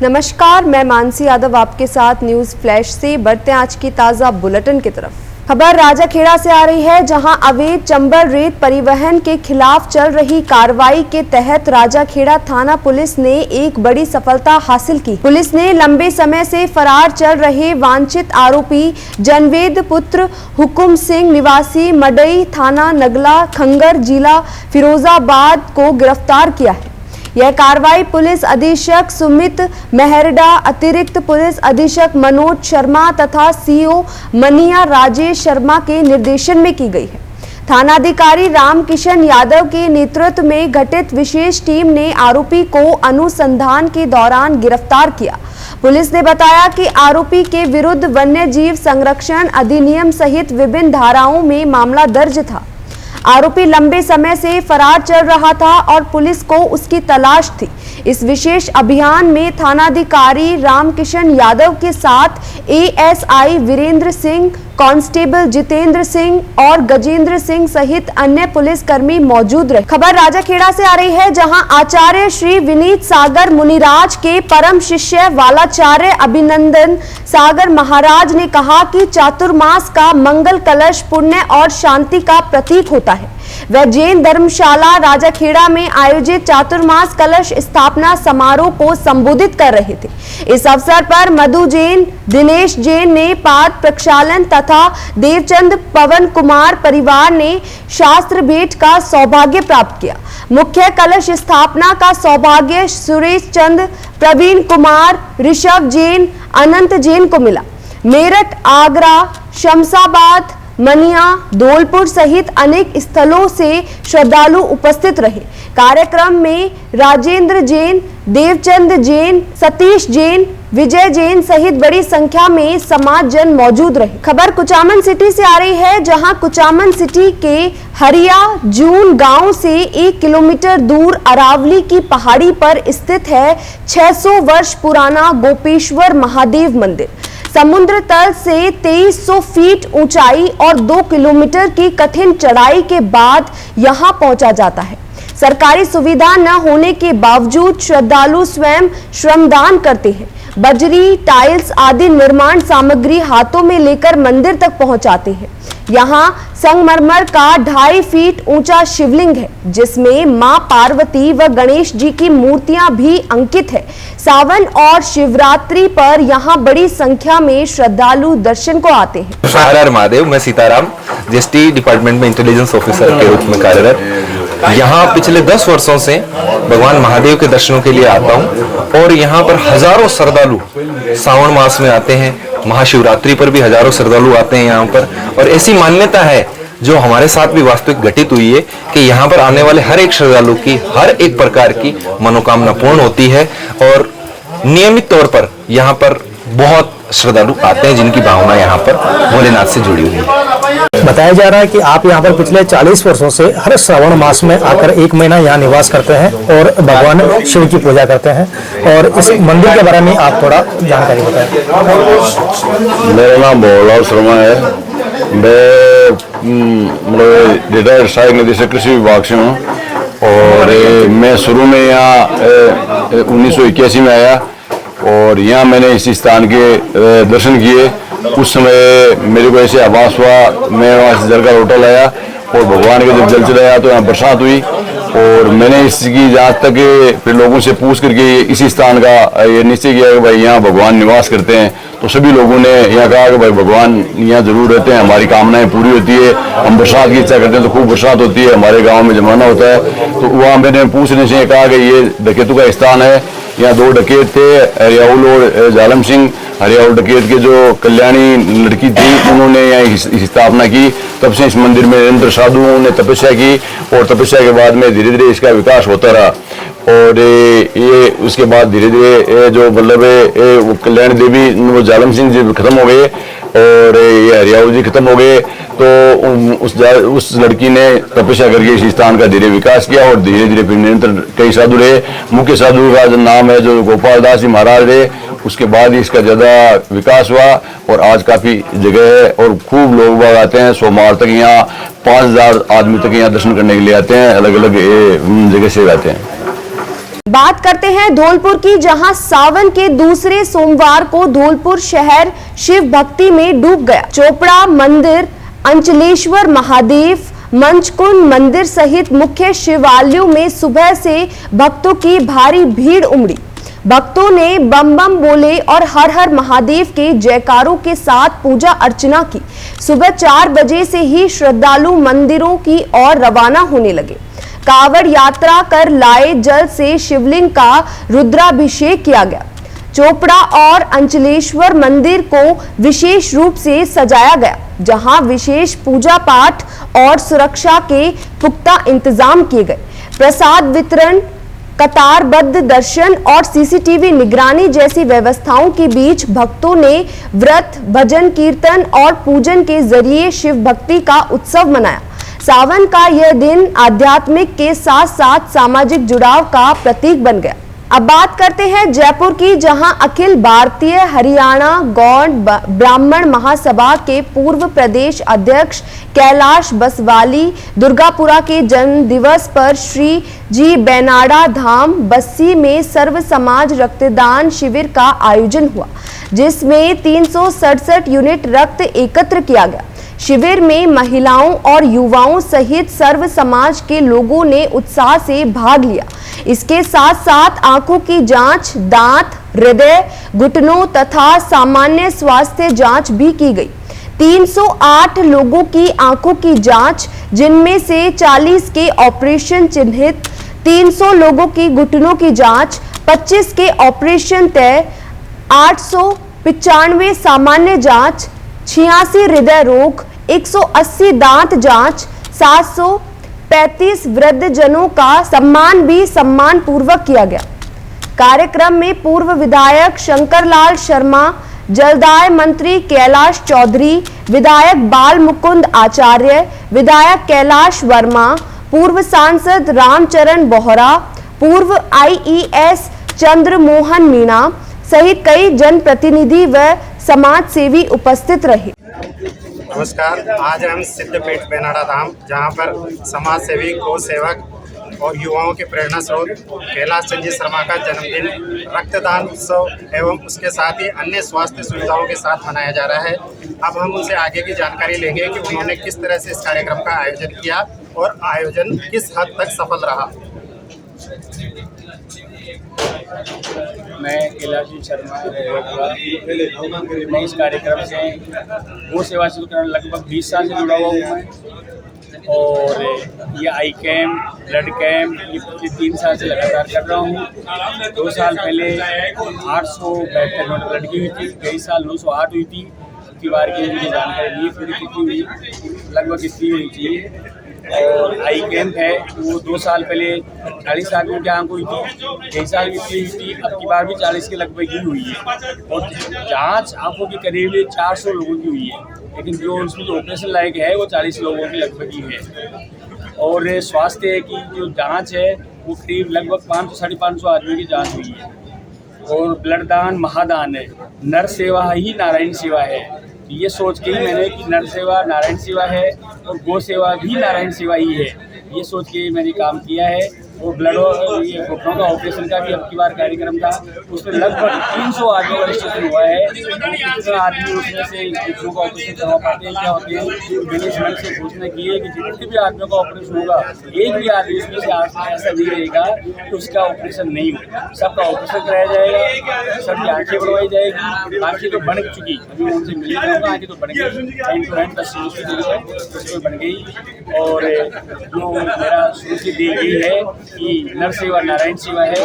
नमस्कार, मैं मानसी यादव आपके साथ न्यूज फ्लैश से बढ़ते हैं आज की ताजा बुलेटिन की तरफ। खबर राजाखेड़ा से आ रही है, जहां अवैध चंबल रेत परिवहन के खिलाफ चल रही कार्रवाई के तहत राजाखेड़ा थाना पुलिस ने एक बड़ी सफलता हासिल की। पुलिस ने लंबे समय से फरार चल रहे वांछित आरोपी जनवेद पुत्र हुकुम सिंह निवासी मडई थाना नगला खंगर जिला फिरोजाबाद को गिरफ्तार किया है। यह कार्रवाई पुलिस अधीक्षक सुमित मेहरडा, अतिरिक्त पुलिस अधीक्षक मनोज शर्मा तथा सीओ मनिया राजेश शर्मा के निर्देशन में की गई है। थानाधिकारी रामकिशन यादव के नेतृत्व में गठित विशेष टीम ने आरोपी को अनुसंधान के दौरान गिरफ्तार किया। पुलिस ने बताया कि आरोपी के विरुद्ध वन्य जीव संरक्षण अधिनियम सहित विभिन्न धाराओं में मामला दर्ज था। आरोपी लंबे समय से फरार चल रहा था और पुलिस को उसकी तलाश थी। इस विशेष अभियान में थानाधिकारी रामकिशन यादव के साथ एएसआई वीरेंद्र सिंह, कांस्टेबल जितेंद्र सिंह और गजेंद्र सिंह सहित अन्य पुलिसकर्मी मौजूद रहे। खबर राजाखेड़ा से आ रही है, जहां आचार्य श्री विनीत सागर मुनिराज के परम शिष्य वालाचार्य अभिनंदन सागर महाराज ने कहा कि चातुर्मास का मंगल कलश पुण्य और शांति का प्रतीक होता है। वह जैन धर्मशाला राजाखेड़ा में आयोजित चातुर्मास कलश स्थापना समारोह को संबोधित कर रहे थे। इस अवसर पर मधु जैन, दिनेश जैन ने पाद प्रक्षालन तथा देवचंद पवन कुमार परिवार ने शास्त्र भेंट का सौभाग्य प्राप्त किया। मुख्य कलश स्थापना का सौभाग्य सुरेश चंद, प्रवीण कुमार, ऋषभ जैन, अनंत जैन को मिला। मेरठ, आगरा, शमशाबाद, मनिया, धौलपुर सहित अनेक स्थलों से श्रद्धालु उपस्थित रहे। कार्यक्रम में राजेंद्र जैन, देवचंद जैन, सतीश जैन, विजय जैन सहित बड़ी संख्या में समाज जन मौजूद रहे। खबर कुचामन सिटी से आ रही है, जहां कुचामन सिटी के हरिया जून गांव से 1 किलोमीटर दूर अरावली की पहाड़ी पर स्थित है 600 वर्ष पुराना गोपेश्वर महादेव मंदिर। समुद्र तल से 2300 फीट ऊंचाई और 2 किलोमीटर की कठिन चढ़ाई के बाद यहां पहुंचा जाता है। सरकारी सुविधा न होने के बावजूद श्रद्धालु स्वयं श्रमदान करते हैं। बजरी, टाइल्स आदि निर्माण सामग्री हाथों में लेकर मंदिर तक पहुंचाते हैं। यहाँ संगमरमर का 2.5 फीट ऊंचा शिवलिंग है, जिसमें मां पार्वती व गणेश जी की मूर्तियां भी अंकित है। सावन और शिवरात्रि पर यहाँ बड़ी संख्या में श्रद्धालु दर्शन को आते हैं। हर हर महादेव। मैं सीताराम, जीएसटी डिपार्टमेंट में इंटेलिजेंस ऑफिसर के रूप में कार्यरत। यहाँ पिछले 10 वर्षों से भगवान महादेव के दर्शनों के लिए आता हूँ और यहाँ पर हजारों श्रद्धालु सावन मास में आते हैं। महाशिवरात्रि पर भी हजारों श्रद्धालु आते हैं यहाँ पर। और ऐसी मान्यता है जो हमारे साथ भी वास्तविक घटित हुई है कि यहाँ पर आने वाले हर एक श्रद्धालु की हर एक प्रकार की मनोकामना पूर्ण होती है। और नियमित तौर पर यहाँ पर बहुत श्रद्धालु आते हैं जिनकी भावना यहाँ पर भोलेनाथ से जुड़ी हुई है। बताया जा रहा है कि आप यहाँ पर पिछले 40 वर्षों से हर श्रावण मास में आकर 1 महीना यहाँ निवास करते हैं और भगवान शिव की पूजा करते हैं। और इस मंदिर के बारे में आप थोड़ा जानकारी बताएं। मेरा नाम भोलाल शर्मा है। मैं रिटायर्ड सहायक निदेशक कृषि विभाग से हूँ और मैं शुरू में यहाँ 1981 में आया और यहाँ मैंने इस स्थान के दर्शन किए। उस समय मेरे को ऐसे आभास हुआ, मैं वहाँ से जल का लोटा लाया और भगवान के जब जल चलाया तो यहाँ बरसात हुई और मैंने इसकी जहाँ तक फिर लोगों से पूछ करके इसी स्थान का ये निश्चय किया कि भाई यहाँ भगवान निवास करते हैं। तो सभी लोगों ने यहाँ कहा कि भाई भगवान यहाँ जरूर रहते हैं, हमारी कामनाएं पूरी होती है। हम बरसात की इच्छा करते हैं तो खूब बरसात होती है, हमारे गाँव में जमाना होता है। तो वहाँ मैंने पूछने से कहा कि ये डकैतों का स्थान है। यहाँ 2 डकैत थे, हरियाउल और जालम सिंह। हरियाउल डकैत के जो कल्याणी लड़की थी उन्होंने यहाँ स्थापना की। तब से इस मंदिर में निरंतर साधुओं ने तपस्या की और तपस्या के बाद में धीरे धीरे इसका विकास होता रहा। और ये उसके बाद धीरे धीरे जो मतलब वो कल्याण देवी, वो जालम सिंह जी खत्म हो गए और ये हरियाउल जी खत्म हो गए। तो उस लड़की ने तपस्या करके इस स्थान का धीरे विकास किया और धीरे धीरे फिर निरंतर कई साधु रहे। मुख्य साधु का जो नाम है जो गोपाल दास जी महाराज रहे। उसके बाद इसका ज्यादा विकास हुआ और आज काफी जगह है और खूब लोग बाग आते हैं। सोमवार तक यहाँ 5000 आदमी तक यहाँ दर्शन करने के लिए आते हैं, अलग अलग जगह से आते हैं। बात करते हैं धौलपुर की, जहां सावन के दूसरे सोमवार को धौलपुर शहर शिव भक्ति में डूब गया। चोपड़ा मंदिर, अंचलेश्वर महादेव, मंचकुंड मंदिर सहित मुख्य शिवालयों में सुबह से भक्तों की भारी भीड़ उमड़ी। भक्तों ने बम बम बोले और हर हर महादेव के जयकारों के साथ पूजा अर्चना की। सुबह 4 बजे से ही श्रद्धालु मंदिरों की ओर रवाना होने लगे। कावड़ यात्रा कर लाए जल से शिवलिंग का रुद्राभिषेक किया गया। चोपड़ा और अंचलेश्वर मंदिर को विशेष रूप से सजाया गया, जहां विशेष पूजा पाठ और सुरक्षा के पुख्ता इंतजाम किए गए। प्रसाद वितरण, कतारबद्ध दर्शन और सीसीटीवी निगरानी जैसी व्यवस्थाओं के बीच भक्तों ने व्रत, भजन कीर्तन और पूजन के जरिए शिव भक्ति का उत्सव मनाया। सावन का यह दिन आध्यात्मिक के साथ साथ सामाजिक जुड़ाव का प्रतीक बन गया। अब बात करते हैं जयपुर की, जहां अखिल भारतीय हरियाणा गौड़ ब्राह्मण महासभा के पूर्व प्रदेश अध्यक्ष कैलाश बसवाली दुर्गापुरा के जन्म दिवस पर श्री जी बेनाडा धाम बस्सी में सर्व समाज रक्तदान शिविर का आयोजन हुआ, जिसमें 367 यूनिट रक्त एकत्र किया गया। शिविर में महिलाओं और युवाओं सहित सर्व समाज के लोगों ने उत्साह से भाग लिया। इसके साथ साथ आंखों की जांच, दांत, हृदय, घुटनों तथा सामान्य स्वास्थ्य जांच भी की गई। 308 लोगों की आंखों की जांच, जिनमें से 40 के ऑपरेशन चिन्हित, 300 लोगों की घुटनों की जांच, 25 के ऑपरेशन तय, 895 सामान्य जांच, 86 हृदय रोग, 180 दांत जांच, 735 वृद्ध जनों का सम्मान भी सम्मान पूर्वक किया गया। कार्यक्रम में पूर्व विधायक शंकरलाल शर्मा, जलदाय मंत्री कैलाश चौधरी, विधायक बाल मुकुंद आचार्य, विधायक कैलाश वर्मा, पूर्व सांसद रामचरण बोहरा, पूर्व IES चंद्रमोहन मीणा सहित कई जनप्रतिनिधि व समाज सेवी उपस्थित रहे। नमस्कार, आज हम सिद्धपीठ बेनाडा धाम, जहां पर समाज सेवी, गौ सेवक और युवाओं के प्रेरणा स्रोत कैलाश चंद जी शर्मा का जन्मदिन रक्तदान उत्सव एवं उसके साथ ही अन्य स्वास्थ्य सुविधाओं के साथ मनाया जा रहा है। अब हम उनसे आगे की जानकारी लेंगे कि उन्होंने किस तरह से इस कार्यक्रम का आयोजन किया और आयोजन किस हद तक सफल रहा। मैं कैलाश शर्मा, मैं इस कार्यक्रम से गौ सेवा से लगभग 20 साल से जुड़ा हुआ हूँ मैं, और ये आई कैम्प, ब्लड कैम्प ये पिछले 3 साल से लगातार कर रहा हूँ। 2 साल पहले 872 यूनिट ब्लड की हुई थी, कई साल 908 हुई थी। की बार की मुझे जानकारी दी थोड़ी कितनी हुई, लगभग इतनी हुई थी। और आई कैम्प है वो 2 साल पहले 40 आदमियों की आंख हुई थी, कई साल इतनी हुई थी, अब की बार भी 40 के लगभग ही हुई है। और जांच आंखों की करीब 400 लोगों की हुई है, लेकिन जो उसमें जो ऑपरेशन लायक है वो 40 लोगों की लगभग ही है। और स्वास्थ्य की जो जांच है वो करीब लगभग 500 साढ़े 500 आदमियों की जांच हुई है। और ब्लड दान महादान है, नर सेवा ही नारायण सेवा है। ये सोच के ही मैंने कि नर सेवा नारायण सेवा है और गौ सेवा भी नारायण सेवा ही है, ये सोच के मैंने काम किया है। और ब्लड ये घुटनों का ऑपरेशन का भी अब की बार कार्यक्रम था, उसमें लगभग 300 आदमी का रजिस्ट्रेशन हुआ है। कितने आदमी उसमें से घुटनों का ऑपरेशन करवा पाते हैं, क्या होते हैं, मैनेजमेंट से घोषणा की है कि जितने भी आदमियों का ऑपरेशन होगा, एक भी आदमी उसमें से ऐसा नहीं रहेगा कि उसका ऑपरेशन नहीं हो, सबका ऑपरेशन कराया जाएगा, सबकी आँखें बढ़वाई जाएगी। आँखें तो बन चुकी, अभी उनसे मिली जाऊँगा, आँखें तो बन गई, उसमें बन गई। और जो मेरा शुरू से दी गई है कि नर सेवा नारायण सेवा है,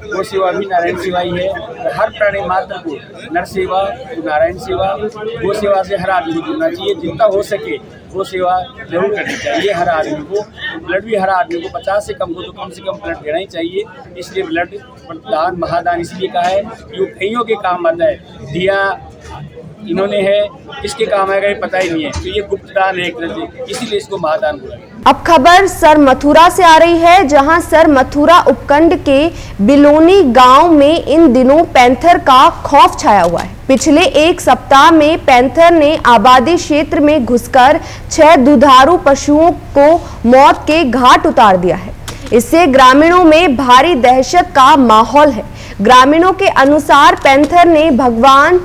गौ सेवा भी नारायण सेवा ही है। तो हर प्राणी मात्र को नर सेवा, नारायण सेवा, गौ सेवा से हर आदमी को जुड़ना चाहिए, जितना हो सके गौ सेवा जरूर करनी चाहिए हर आदमी को। ब्लड भी हर आदमी को 50 से कम हो तो कम से कम ब्लड देना ही चाहिए। इसलिए ब्लड दान महादान इसलिए कहा है कि वो कईयों के काम आता है। दिया इन्होंने है, किसके काम आएगा ये पता ही नहीं है, तो ये गुप्त दान है एक तरह से, इसीलिए इसको महादान बोला। अब खबर सर मथुरा से आ रही है, जहां सर मथुरा उपखंड के बिलोनी गांव में इन दिनों पैंथर का खौफ छाया हुआ है। पिछले 1 सप्ताह में पैंथर ने आबादी क्षेत्र में घुसकर 6 दुधारू पशुओं को मौत के घाट उतार दिया है। इससे ग्रामीणों में भारी दहशत का माहौल है। ग्रामीणों के अनुसार पैंथर ने भगवान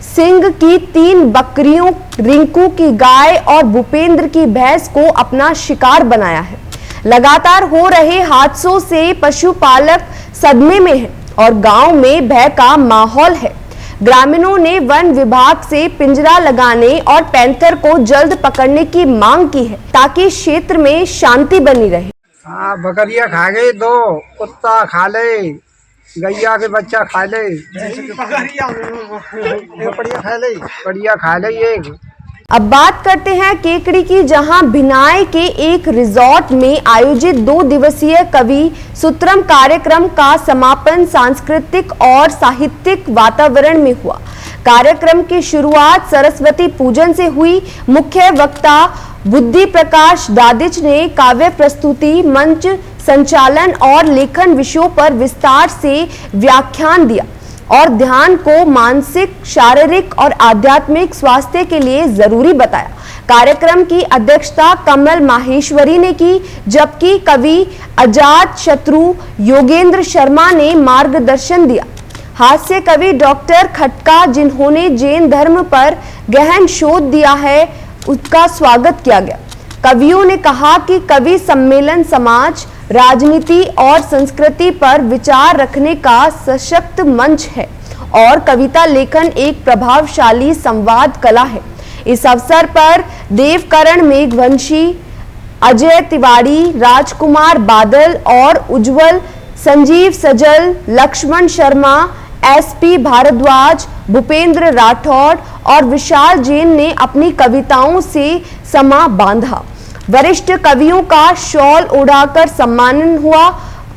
सिंह की 3 बकरियों, रिंकू की गाय और भूपेंद्र की भैंस को अपना शिकार बनाया है। लगातार हो रहे हादसों से पशुपालक सदमे में हैं और गांव में भय का माहौल है। ग्रामीणों ने वन विभाग से पिंजरा लगाने और पैंथर को जल्द पकड़ने की मांग की है ताकि क्षेत्र में शांति बनी रहे। हाँ, बकरिया खा गई 2, कुत्ता खा ले, गैया के बच्चा खा ले, बढ़िया खा ले एक। अब बात करते हैं केकड़ी की, जहां भिनाई के एक रिजॉर्ट में आयोजित 2 दिवसीय कवि सूत्रम कार्यक्रम का समापन सांस्कृतिक और साहित्यिक वातावरण में हुआ। कार्यक्रम की शुरुआत सरस्वती पूजन से हुई। मुख्य वक्ता बुद्धि प्रकाश दादिच ने काव्य प्रस्तुति, मंच संचालन और लेखन विषयों पर विस्तार से व्याख्यान दिया और ध्यान को मानसिक, शारीरिक और आध्यात्मिक स्वास्थ्य के लिए जरूरी बताया। कार्यक्रम की अध्यक्षता कमल माहेश्वरी ने की, जबकि कवि अजात शत्रु योगेंद्र शर्मा ने मार्गदर्शन दिया। हास्य कवि डॉक्टर खटका, जिन्होंने जैन धर्म पर गहन शोध दिया है, उसका स्वागत किया गया। कवियों ने कहा कि कवि सम्मेलन समाज, राजनीति और संस्कृति पर विचार रखने का सशक्त मंच है और कविता लेखन एक प्रभावशाली संवाद कला है। इस अवसर पर देवकरण मेघवंशी, अजय तिवारी, राजकुमार बादल और उज्जवल, संजीव सजल, लक्ष्मण शर्मा, एसपी भारद्वाज, भूपेंद्र राठौड़ और विशाल जैन ने अपनी कविताओं से समा बांधा। वरिष्ठ कवियों का शॉल उड़ाकर सम्मान हुआ।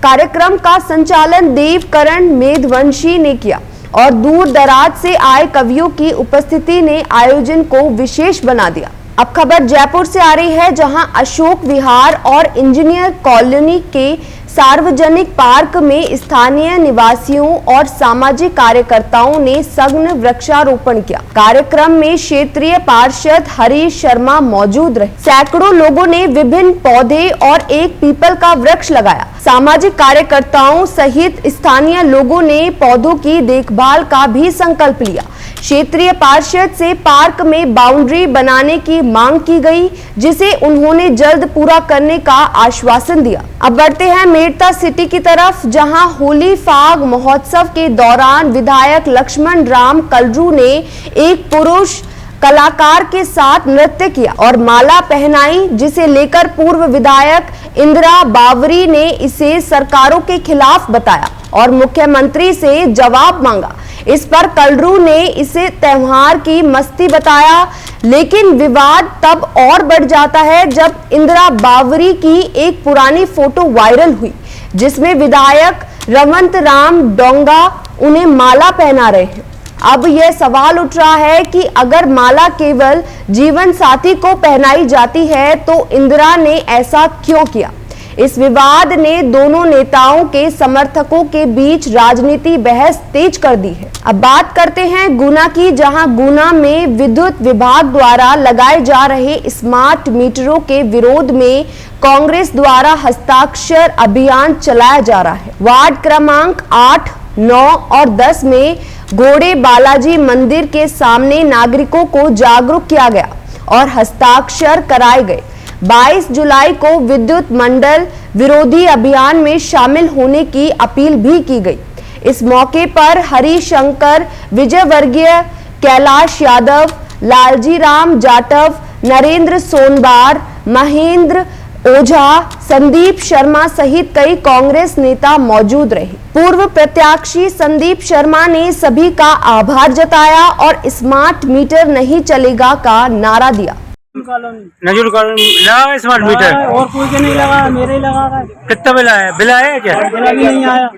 कार्यक्रम का संचालन देवकरण मेघवंशी ने किया और दूर दराज से आए कवियों की उपस्थिति ने आयोजन को विशेष बना दिया। अब खबर जयपुर से आ रही है, जहां अशोक विहार और इंजीनियर कॉलोनी के सार्वजनिक पार्क में स्थानीय निवासियों और सामाजिक कार्यकर्ताओं ने सघन वृक्षारोपण किया। कार्यक्रम में क्षेत्रीय पार्षद हरीश शर्मा मौजूद रहे। सैकड़ों लोगों ने विभिन्न पौधे और एक पीपल का वृक्ष लगाया। सामाजिक कार्यकर्ताओं सहित स्थानीय लोगों ने पौधों की देखभाल का भी संकल्प लिया। क्षेत्रीय पार्षद से पार्क में बाउंड्री बनाने की मांग की गई, जिसे उन्होंने जल्द पूरा करने का आश्वासन दिया। अब बढ़ते हैं मेड़ता सिटी की तरफ, जहां होली फाग महोत्सव के दौरान विधायक लक्ष्मण राम कलरू ने एक पुरुष कलाकार के साथ नृत्य किया और माला पहनाई, जिसे लेकर पूर्व विधायक इंदिरा बावरी ने इसे सरकारों के खिलाफ बताया और मुख्यमंत्री से जवाब मांगा। इस पर कलरू ने इसे त्योहार की मस्ती बताया, लेकिन विवाद तब और बढ़ जाता है जब इंदिरा बावरी की एक पुरानी फोटो वायरल हुई, जिसमें विधायक रवंत राम डोंगा उन्हें माला पहना रहे हैं। अब यह सवाल उठ रहा है कि अगर माला केवल जीवन साथी को पहनाई जाती है तो इंदिरा ने ऐसा क्यों किया। इस विवाद ने दोनों नेताओं के समर्थकों के बीच राजनीति बहस तेज कर दी है। अब बात करते हैं गुना की, जहां गुना में विद्युत विभाग द्वारा लगाए जा रहे स्मार्ट मीटरों के विरोध में कांग्रेस द्वारा हस्ताक्षर अभियान चलाया जा रहा है। वार्ड क्रमांक 8, 9 और 10 में घोड़े बालाजी मंदिर के सामने नागरिकों को जागरूक किया गया और हस्ताक्षर कराए गए। 22 जुलाई को विद्युत मंडल विरोधी अभियान में शामिल होने की अपील भी की गई। इस मौके पर हरिशंकर विजयवर्गीय, कैलाश यादव, लालजी राम जाटव, नरेंद्र सोनबार, महेंद्र ओझा, संदीप शर्मा सहित कई कांग्रेस नेता मौजूद रहे। पूर्व प्रत्याशी संदीप शर्मा ने सभी का आभार जताया और स्मार्ट मीटर नहीं चलेगा का नारा दिया। नजर लगा स्मार्ट मीटर और कोई के नहीं लगा, मेरे ही लगा। कितना बिल आया? बिल आया क्या? बिल अभी नहीं आया।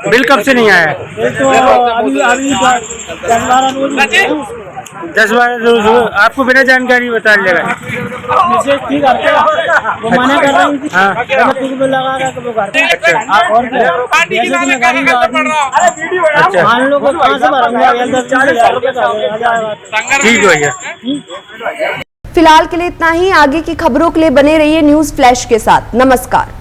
बिल कब से नहीं आया? तो अभी 10-12 रोज 10-12 रोज आपको बिना जानकारी बता लगा। मैसेज ठीक करते वो मना कर रही थी। हाँ, कुछ बिल लगा वो करते। और मान लो कहाँ से भरेंगे? 10,000 रुपये का। ठीक है भैया। फिलहाल के लिए इतना ही। आगे की खबरों के लिए बने रहिए न्यूज फ्लैश के साथ। नमस्कार।